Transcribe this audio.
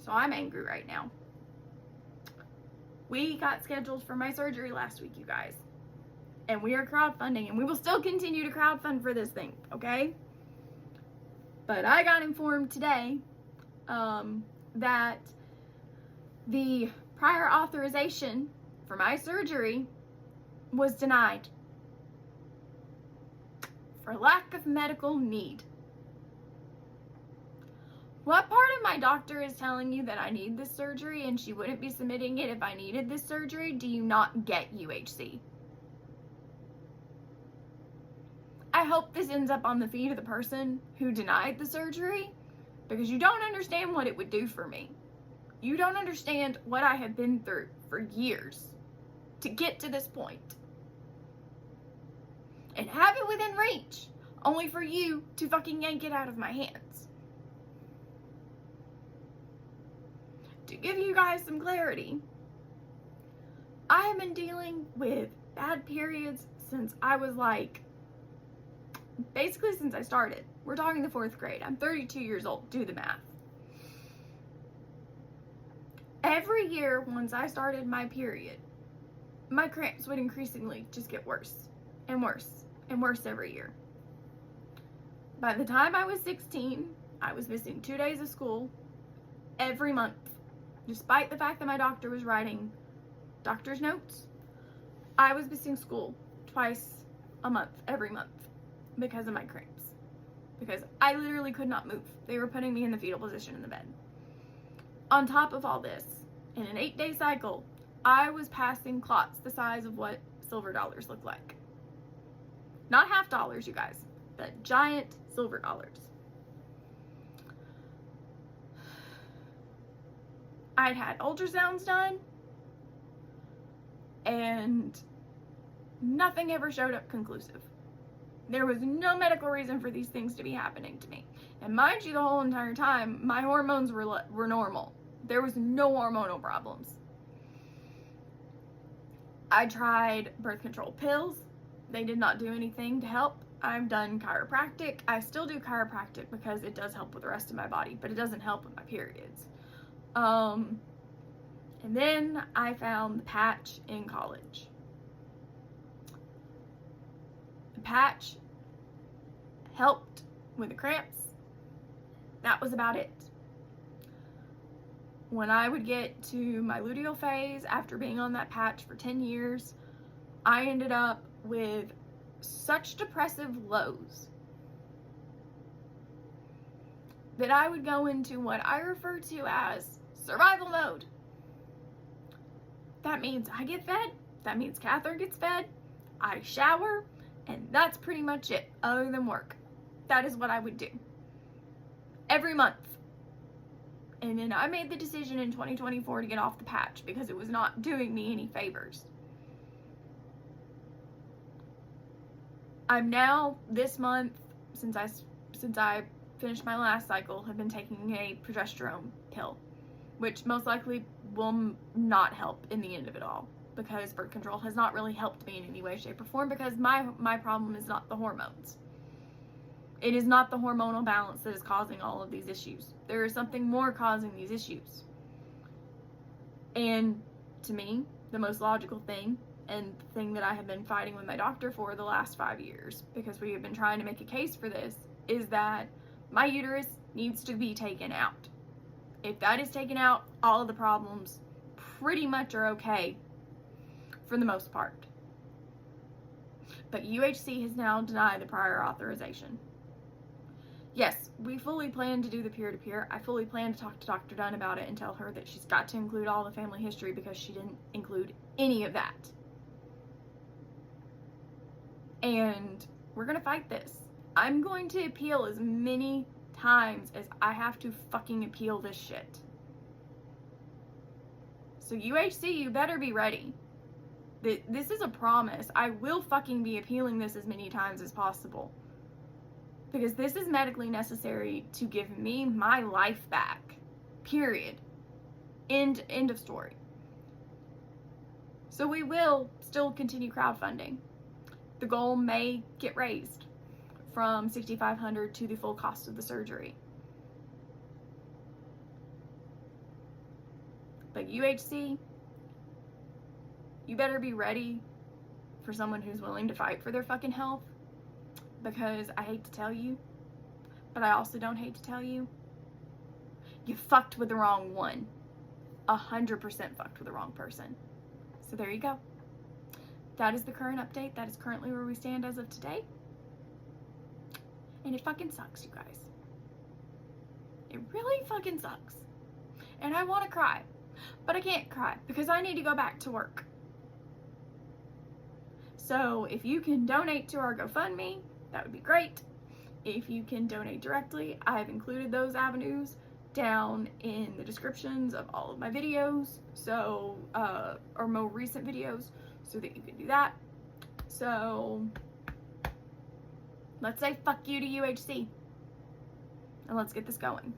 So I'm angry right now. We got scheduled for my surgery last week, you guys. And we are crowdfunding, and we will still continue to crowdfund for this thing, okay? But I got informed today that the prior authorization for my surgery was denied for lack of medical need. What part of my doctor is telling you that I need this surgery and she wouldn't be submitting it if I needed this surgery? Do you not get, UHC? I hope this ends up on the feet of the person who denied the surgery, because you don't understand what it would do for me. You don't understand what I have been through for years to get to this point. And have it within reach, only for you to fucking yank it out of my hands. To give you guys some clarity, I have been dealing with bad periods since I was basically since I started. We're talking the 4th grade. I'm 32 years old. Do the math. Every year once I started my period, my cramps would increasingly just get worse and worse and worse every year. By the time I was 16, I was missing 2 days of school every month, despite the fact that my doctor was writing doctor's notes. I was missing school twice a month, every month, because of my cramps. Because I literally could not move. They were putting me in the fetal position in the bed. On top of all this, in an 8-day cycle, I was passing clots the size of what silver dollars look like. Not half dollars, you guys, but giant silver dollars. I'd had ultrasounds done, and nothing ever showed up conclusive. There was no medical reason for these things to be happening to me. And mind you, the whole entire time, my hormones were normal. There was no hormonal problems. I tried birth control pills. They did not do anything to help. I've done chiropractic. I still do chiropractic because it does help with the rest of my body, but it doesn't help with my periods. And then I found the patch in college. The patch helped with the cramps. That was about it. When I would get to my luteal phase after being on that patch for 10 years, I ended up with such depressive lows that I would go into what I refer to as survival mode. That means I get fed, that means Catherine gets fed, I shower, and that's pretty much it, other than work. That is what I would do every month. And then I made the decision in 2024 to get off the patch because it was not doing me any favors. I'm now, this month, since I finished my last cycle, have been taking a progesterone pill, which most likely will not help in the end of it all, because birth control has not really helped me in any way, shape, or form, because my problem is not the hormones. It is not the hormonal balance that is causing all of these issues. There is something more causing these issues. And to me, the most logical thing, and the thing that I have been fighting with my doctor for the last 5 years, because we have been trying to make a case for this, is that my uterus needs to be taken out. If that is taken out, all of the problems pretty much are okay for the most part. But UHC has now denied the prior authorization. Yes, we fully plan to do the peer-to-peer. I fully plan to talk to Dr. Dunn about it and tell her that she's got to include all the family history, because she didn't include any of that. And we're gonna fight this. I'm going to appeal as many times as I have to fucking appeal this shit. So UHC, you better be ready. This is a promise. I will fucking be appealing this as many times as possible, because this is medically necessary to give me my life back. Period. End of story. So we will still continue crowdfunding. The goal may get raised from $6,500 to the full cost of the surgery. But UHC, you better be ready for someone who's willing to fight for their fucking health, because I hate to tell you, but I also don't hate to tell you, you fucked with the wrong one. 100% fucked with the wrong person. So there you go. That is the current update. That is currently where we stand as of today. And it fucking sucks, you guys. It really fucking sucks. And I want to cry, but I can't cry because I need to go back to work. So if you can donate to our GoFundMe, that would be great. If you can donate directly, I have included those avenues down in the descriptions of all of my videos, so or more recent videos, so that you can do that. So let's say fuck you to UHC and let's get this going.